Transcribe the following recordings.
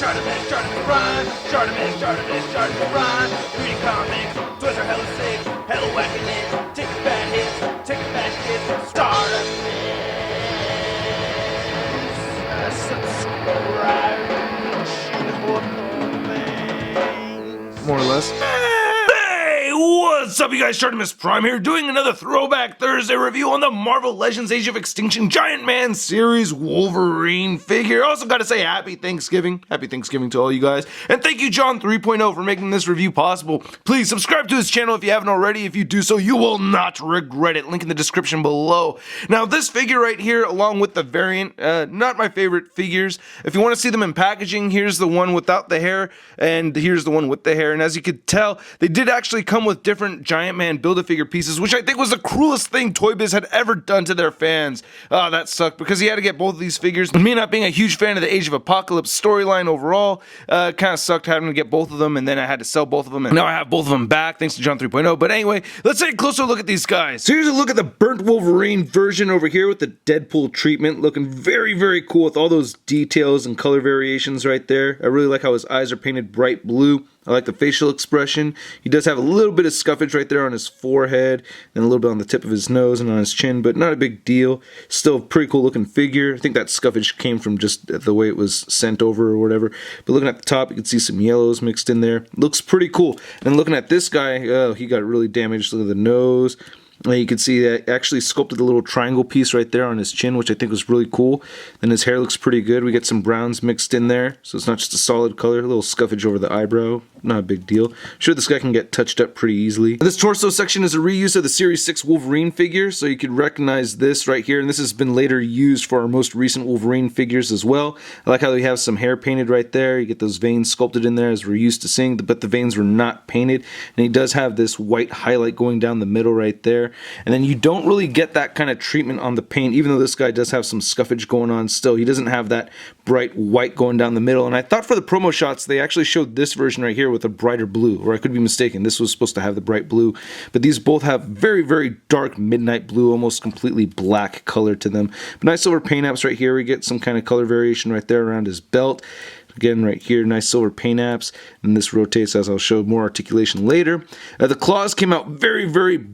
Jardimus Prime, Jardimus Prime, reading comics, toys are hella sick, hella wacky lit, taking bad hits, taking bad hits, Jardimus, subscribe, more or less. What's up, you guys? Jardimus Prime here, doing another Throwback Thursday review on the Marvel Legends Age of Extinction Giant Man series Wolverine figure. Also gotta say happy Thanksgiving. Happy Thanksgiving to all you guys. And thank you, John 3.0, for making this review possible. Please subscribe to his channel if you haven't already. If you do so, you will not regret it. Link in the description below. Now, this figure right here, along with the variant, not my favorite figures. If you want to see them in packaging, here's the one without the hair, and here's the one with the hair. And as you could tell, they did actually come with different Giant Man Build-A-Figure pieces, which I think was the cruelest thing Toy Biz had ever done to their fans. That sucked, because he had to get both of these figures. And me not being a huge fan of the Age of Apocalypse storyline overall, kind of sucked having to get both of them, and then I had to sell both of them, and now I have both of them back, thanks to John 3.0. But anyway, let's take a closer look at these guys. So here's a look at the burnt Wolverine version over here with the Deadpool treatment, looking very, very cool with all those details and color variations right there. I really like how his eyes are painted bright blue. I like the facial expression. He does have a little bit of scuffage right there on his forehead and a little bit on the tip of his nose and on his chin, but not a big deal. Still a pretty cool looking figure. I think that scuffage came from just the way it was sent over or whatever. But looking at the top, you can see some yellows mixed in there. Looks pretty cool. And looking at this guy, oh, he got really damaged. Look at the nose. You can see that actually sculpted a little triangle piece right there on his chin, which I think was really cool. Then his hair looks pretty good. We get some browns mixed in there, so it's not just a solid color. A little scuffage over the eyebrow. Not a big deal. I'm sure this guy can get touched up pretty easily. This torso section is a reuse of the Series 6 Wolverine figure, so you could recognize this right here, and this has been later used for our most recent Wolverine figures as well. I like how we have some hair painted right there. You get those veins sculpted in there as we're used to seeing, but the veins were not painted, and he does have this white highlight going down the middle right there. And then you don't really get that kind of treatment on the paint, even though this guy does have some scuffage going on still. He doesn't have that bright white going down the middle. And I thought for the promo shots, they actually showed this version right here with a brighter blue, or I could be mistaken. This was supposed to have the bright blue, but these both have very, very dark midnight blue, almost completely black color to them. But nice silver paint apps right here. We get some kind of color variation right there around his belt. Again, right here, nice silver paint apps, and this rotates, as I'll show more articulation later. The claws came out very, very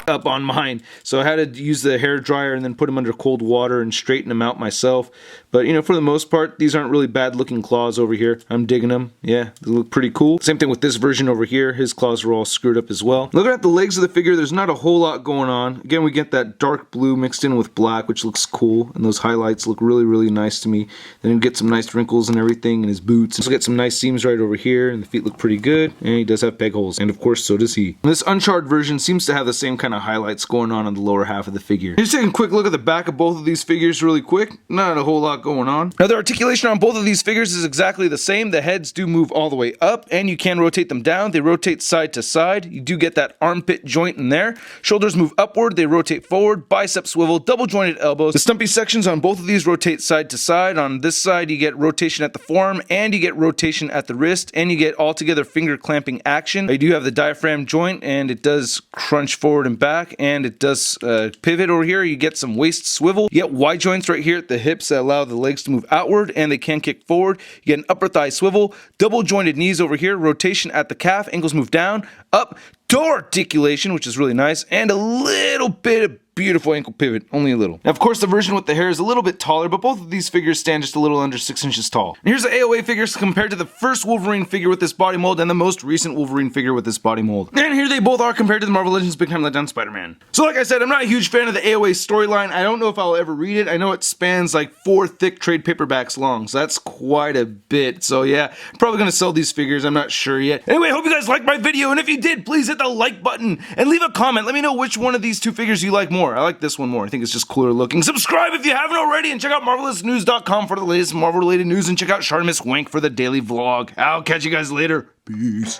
up on mine, so I had to use the hair dryer and then put them under cold water and straighten them out myself. But you know, for the most part, these aren't really bad looking claws over here. I'm digging them. Yeah, they look pretty cool. Same thing with this version over here. His claws are all screwed up as well. Looking at the legs of the figure, there's not a whole lot going on. Again, we get that dark blue mixed in with black, which looks cool, and those highlights look really, really nice to me. Then you get some nice wrinkles and everything in his boots. Also get some nice seams right over here, and the feet look pretty good, and he does have peg holes, and of course so does he. And this uncharred version seems to have the same kind of highlights going on the lower half of the figure. Just taking a quick look at the back of both of these figures really quick. Not a whole lot going on. Now, the articulation on both of these figures is exactly the same. The heads do move all the way up, and you can rotate them down. They rotate side to side. You do get that armpit joint in there. Shoulders move upward. They rotate forward. Biceps swivel. Double jointed elbows. The stumpy sections on both of these rotate side to side. On this side, you get rotation at the forearm, and you get rotation at the wrist, and you get altogether finger clamping action. You do have the diaphragm joint, and it does crunch forward and back, and it does pivot over here. You get some waist swivel. You get wide joints right here at the hips that allow the legs to move outward, and they can kick forward. You get an upper thigh swivel, double jointed knees over here, rotation at the calf, ankles move down, up, toe articulation, which is really nice, and a little bit of beautiful ankle pivot, only a little. Now, of course, the version with the hair is a little bit taller, but both of these figures stand just a little under 6 inches tall. And here's the AOA figures compared to the first Wolverine figure with this body mold and the most recent Wolverine figure with this body mold. And here they both are compared to the Marvel Legends Big Time Letdown Spider-Man. So like I said, I'm not a huge fan of the AOA storyline. I don't know if I'll ever read it. I know it spans like 4 thick trade paperbacks long, so that's quite a bit. So yeah, I'm probably gonna sell these figures. I'm not sure yet. Anyway, I hope you guys liked my video, and if you did, please hit the like button and leave a comment. Let me know which one of these two figures you like more. I like this one more. I think it's just cooler looking. Subscribe if you haven't already, and check out MarvelousNews.com for the latest Marvel related news, and check out Jardimus Wank for the daily vlog. I'll catch you guys later. Peace.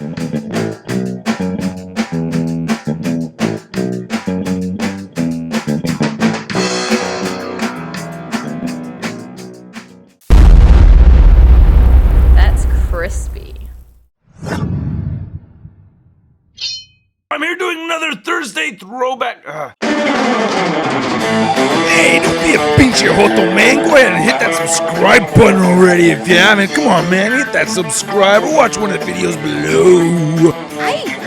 That's crispy. I'm here doing another Thursday throwback. Hey, don't be a pinche joto, man. Go ahead and hit that subscribe button already if you haven't. Come on, man. Hit that subscribe or watch one of the videos below. Ay,